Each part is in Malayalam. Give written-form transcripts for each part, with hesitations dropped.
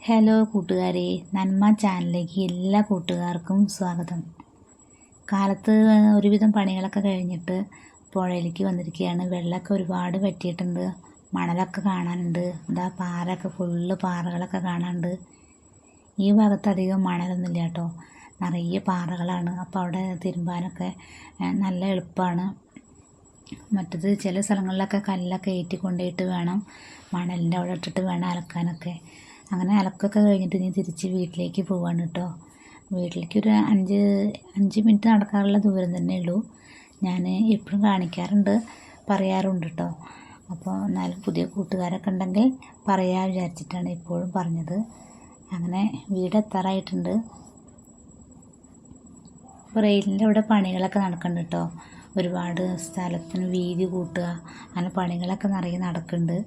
ഹലോ കൂട്ടുകാരെ, നന്മ ചാനലിലേക്ക് എല്ലാ കൂട്ടുകാർക്കും സ്വാഗതം. കാലത്ത് ഒരുവിധം പണികളൊക്കെ കഴിഞ്ഞിട്ട് പുഴയിലേക്ക് വന്നിരിക്കുകയാണ്. വെള്ളമൊക്കെ ഒരുപാട് പറ്റിയിട്ടുണ്ട്, മണലൊക്കെ കാണാനുണ്ട്. ഇതാ പാറയൊക്കെ ഫുള്ള് പാറകളൊക്കെ കാണാനുണ്ട്. ഈ ഭാഗത്ത് അധികം മണലൊന്നുമില്ല കേട്ടോ, നിറയെ പാറകളാണ്. അപ്പോൾ അവിടെ തിരുമ്പാനൊക്കെ നല്ല എളുപ്പമാണ്. മറ്റത് ചില സ്ഥലങ്ങളിലൊക്കെ കല്ലൊക്കെ ഏറ്റി കൊണ്ടുപോയിട്ട് വേണം, മണലിൻ്റെ അവിടെ ഇട്ടിട്ട് വേണം അലക്കാനൊക്കെ. അങ്ങനെ അലക്കൊക്കെ കഴിഞ്ഞിട്ട് ഇനി തിരിച്ച് വീട്ടിലേക്ക് പോവാണ് കേട്ടോ. വീട്ടിലേക്ക് ഒരു അഞ്ച് മിനിറ്റ് നടക്കാറുള്ള ദൂരം തന്നെ ഉള്ളൂ. ഞാൻ എപ്പോഴും കാണിക്കാറുണ്ട്, പറയാറുണ്ട് കേട്ടോ. അപ്പോൾ എന്നാലും പുതിയ കൂട്ടുകാരൊക്കെ ഉണ്ടെങ്കിൽ പറയാൻ വിചാരിച്ചിട്ടാണ് ഇപ്പോഴും പറഞ്ഞത്. അങ്ങനെ വീടെത്താറായിട്ടുണ്ട്. ഇപ്പോൾ റെയിലിൻ്റെ അവിടെ പണികളൊക്കെ നടക്കുന്നുണ്ട് കേട്ടോ. ഒരുപാട് സ്ഥലത്തിന് വീതി കൂട്ടുക, അങ്ങനെ പണികളൊക്കെ നിറയെ നടക്കുന്നുണ്ട്.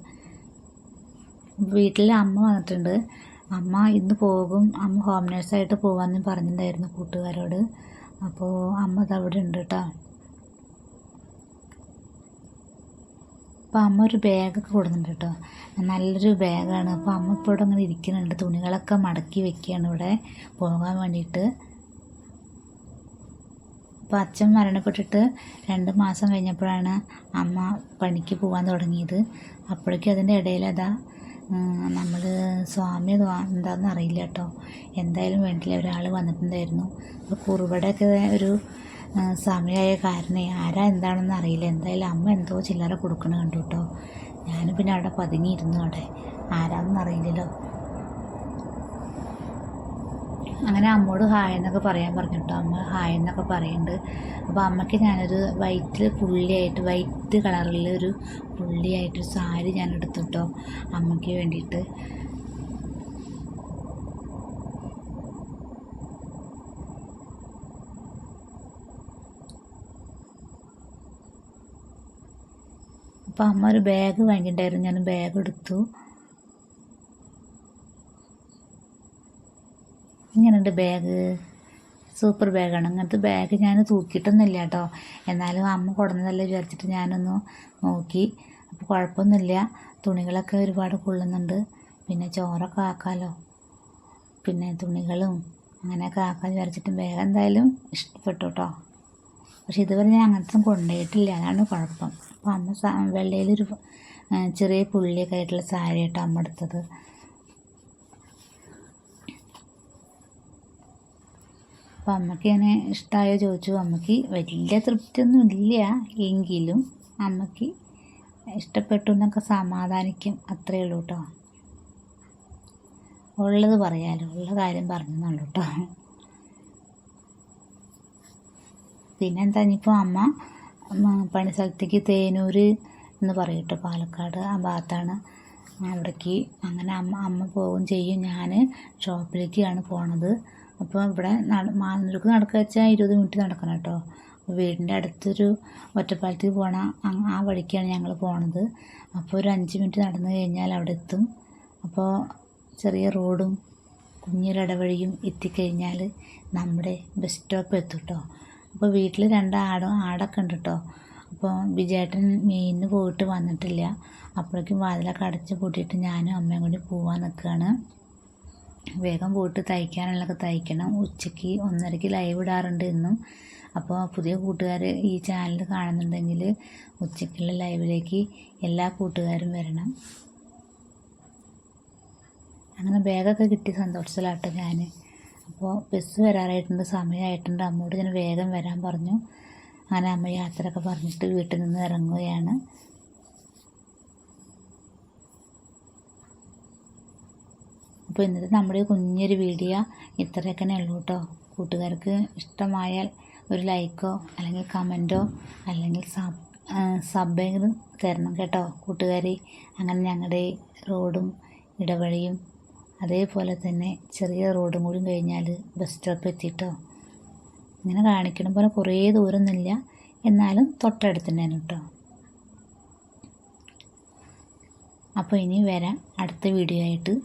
വീട്ടിൽ അമ്മ വന്നിട്ടുണ്ട്. അമ്മ ഇന്ന് പോകും, അമ്മ ഹോം നേഴ്സായിട്ട് പോകാമെന്ന് പറഞ്ഞിട്ടുണ്ടായിരുന്നു കൂട്ടുകാരോട്. അപ്പോൾ അമ്മ അതവിടെ ഉണ്ട് കേട്ടോ. അപ്പോൾ അമ്മ ഒരു ബാഗൊക്കെ കൊടുക്കുന്നുണ്ട് കേട്ടോ, നല്ലൊരു ബാഗാണ്. അപ്പോൾ അമ്മ ഇപ്പോൾ ഇവിടെ അങ്ങനെ ഇരിക്കുന്നുണ്ട്, തുണികളൊക്കെ മടക്കി വെക്കുകയാണ് ഇവിടെ പോകാൻ വേണ്ടിയിട്ട്. അപ്പോൾ അച്ഛൻ മരണപ്പെട്ടിട്ട് 2 മാസം കഴിഞ്ഞപ്പോഴാണ് അമ്മ പണിക്ക് പോകാൻ തുടങ്ങിയത്. അപ്പോഴേക്കും അതിൻ്റെ ഇടയിൽ അതാ നമ്മൾ സ്വാമി എന്താണെന്ന് അറിയില്ല കേട്ടോ, എന്തായാലും വേണ്ടില്ല, ഒരാൾ വന്നിട്ടുണ്ടായിരുന്നു. അപ്പോൾ കുറുവടയൊക്കെ ഒരു സമയമായ കാരണം ആരാ എന്താണെന്ന് അറിയില്ല. എന്തായാലും അമ്മ എന്തോ ചില്ലറ കൊടുക്കണ കണ്ടു കേട്ടോ. ഞാൻ പിന്നെ അവിടെ പതുങ്ങിയിരുന്നു, അവിടെ ആരാണെന്ന് അറിയില്ലല്ലോ. അങ്ങനെ അമ്മോട് ഹായ് എന്നൊക്കെ പറയാൻ പറഞ്ഞു കേട്ടോ. അമ്മ ഹായ് എന്നൊക്കെ പറയുന്നുണ്ട്. അപ്പോൾ അമ്മയ്ക്ക് ഞാനൊരു വൈറ്റ് കളറിൽ ഒരു പുള്ളിയായിട്ടൊരു സാരി ഞാൻ എടുത്തു കേട്ടോ അമ്മയ്ക്ക് വേണ്ടിയിട്ട്. അപ്പോൾ അമ്മ ഒരു ബാഗ് വാങ്ങിയിട്ടുണ്ടായിരുന്നു, ഞാൻ ബാഗ് എടുത്തു. ഇങ്ങനെയുണ്ട് ബാഗ്, സൂപ്പർ ബാഗാണ്. അങ്ങനത്തെ ബാഗ് ഞാൻ തൂക്കിയിട്ടൊന്നുമില്ല കേട്ടോ, എന്നാലും അമ്മ കൊടുന്നതല്ലേ വിചാരിച്ചിട്ട് ഞാനൊന്ന് നോക്കി. അപ്പോൾ കുഴപ്പമൊന്നുമില്ല, തുണികളൊക്കെ ഒരുപാട് കൊള്ളുന്നുണ്ട്. പിന്നെ ചോറൊക്കെ ആക്കാമല്ലോ, പിന്നെ തുണികളും അങ്ങനെയൊക്കെ ആക്കാൻ വിചാരിച്ചിട്ട് ബാഗ് എന്തായാലും ഇഷ്ടപ്പെട്ടു കേട്ടോ. പക്ഷെ ഇതുവരെ ഞാൻ അങ്ങനത്തെ കൊണ്ടുപോയിട്ടില്ല, അതാണ് കുഴപ്പം. അപ്പോൾ അമ്മ വെള്ളയിലൊരു ചെറിയ പുള്ളിയൊക്കെ ആയിട്ടുള്ള സാരി കേട്ടോ അമ്മ എടുത്തത്. അപ്പോൾ അമ്മയ്ക്ക് എന്നെ ഇഷ്ടമായോ ചോദിച്ചു. അമ്മയ്ക്ക് വലിയ തൃപ്തിയൊന്നും ഇല്ല, എങ്കിലും അമ്മയ്ക്ക് ഇഷ്ടപ്പെട്ടു എന്നൊക്കെ സമാധാനിക്കും, അത്രയേ ഉള്ളൂ കേട്ടോ. ഉള്ളത് പറയാമല്ലോ, ഉള്ള കാര്യം പറഞ്ഞെന്നുള്ളൂ കേട്ടോ. പിന്നെന്താ, ഇനിയിപ്പോൾ അമ്മ പണി സ്ഥലത്തേക്ക് തേനൂർ എന്ന് പറയും കേട്ടോ, പാലക്കാട് ആ ഭാഗത്താണ്. അവിടേക്ക് അങ്ങനെ അമ്മ പോവുകയും ചെയ്യും. ഞാൻ ഷോപ്പിലേക്കാണ് പോണത്. അപ്പോൾ ഇവിടെ മാനന്തവാടിക്ക് നടക്കുക വെച്ചാൽ 20 മിനിറ്റ് നടക്കണം കേട്ടോ. വീടിൻ്റെ അടുത്തൊരു ഒറ്റപ്പാലത്തേക്ക് പോകണ ആ വഴിക്കാണ് ഞങ്ങൾ പോണത്. അപ്പോൾ ഒരു 5 മിനിറ്റ് നടന്നു കഴിഞ്ഞാൽ അവിടെ എത്തും. അപ്പോൾ ചെറിയ റോഡും കുഞ്ഞൊരു ഇടവഴിയും എത്തിക്കഴിഞ്ഞാൽ നമ്മുടെ ബസ് സ്റ്റോപ്പ് എത്തും കേട്ടോ. അപ്പോൾ വീട്ടിൽ 2 ആടൊക്കെ ഉണ്ട് കേട്ടോ. അപ്പോൾ വിജയേട്ടൻ മീനിന് പോയിട്ട് വന്നിട്ടില്ല. അപ്പോഴേക്കും വാതിലൊക്കെ അടച്ച് പൂട്ടിയിട്ട് ഞാനും അമ്മയും കൂടി പോകാൻ നിൽക്കുകയാണ്. വേഗം പോയിട്ട് തയ്ക്കാനുള്ളതൊക്കെ തയ്ക്കണം. ഉച്ചയ്ക്ക് 1:30 ലൈവ് ഇടാറുണ്ട് എന്നും. അപ്പോൾ പുതിയ കൂട്ടുകാർ ഈ ചാനൽ കാണുന്നുണ്ടെങ്കിൽ ഉച്ചയ്ക്കുള്ള ലൈവിലേക്ക് എല്ലാ കൂട്ടുകാരും വരണം. അങ്ങനെ ബാഗൊക്കെ കിട്ടി സന്തോഷത്തിലാട്ടോ ഞാൻ. അപ്പോൾ ബസ് വരാറായിട്ടുണ്ട്, സമയമായിട്ടുണ്ട്. അമ്മയോട് ഞാൻ വേഗം വരാൻ പറഞ്ഞു. അങ്ങനെ അമ്മ യാത്രയൊക്കെ പറഞ്ഞിട്ട് വീട്ടിൽ നിന്ന് ഇറങ്ങുകയാണ്. അപ്പോൾ ഇന്നത്തെ നമ്മുടെ കുഞ്ഞൊരു വീഡിയോ ഇത്രയൊക്കെ ഉള്ളൂ കേട്ടോ. കൂട്ടുകാർക്ക് ഇഷ്ടമായാൽ ഒരു ലൈക്കോ അല്ലെങ്കിൽ കമൻറ്റോ അല്ലെങ്കിൽ സബ്ബെങ്കിലും തരണം കേട്ടോ കൂട്ടുകാർ. അങ്ങനെ ഞങ്ങളുടെ റോഡും ഇടവഴിയും അതേപോലെ തന്നെ ചെറിയ റോഡും കൂടി കഴിഞ്ഞാൽ ബസ് സ്റ്റോപ്പ് എത്തിയിട്ടോ. ഇങ്ങനെ കാണിക്കണം പോലെ കുറേ ദൂരമൊന്നുമില്ല, എന്നാലും തൊട്ടടുത്ത് തന്നെയാണ് കേട്ടോ. അപ്പോൾ ഇനി വരാം അടുത്ത വീഡിയോ ആയിട്ട്.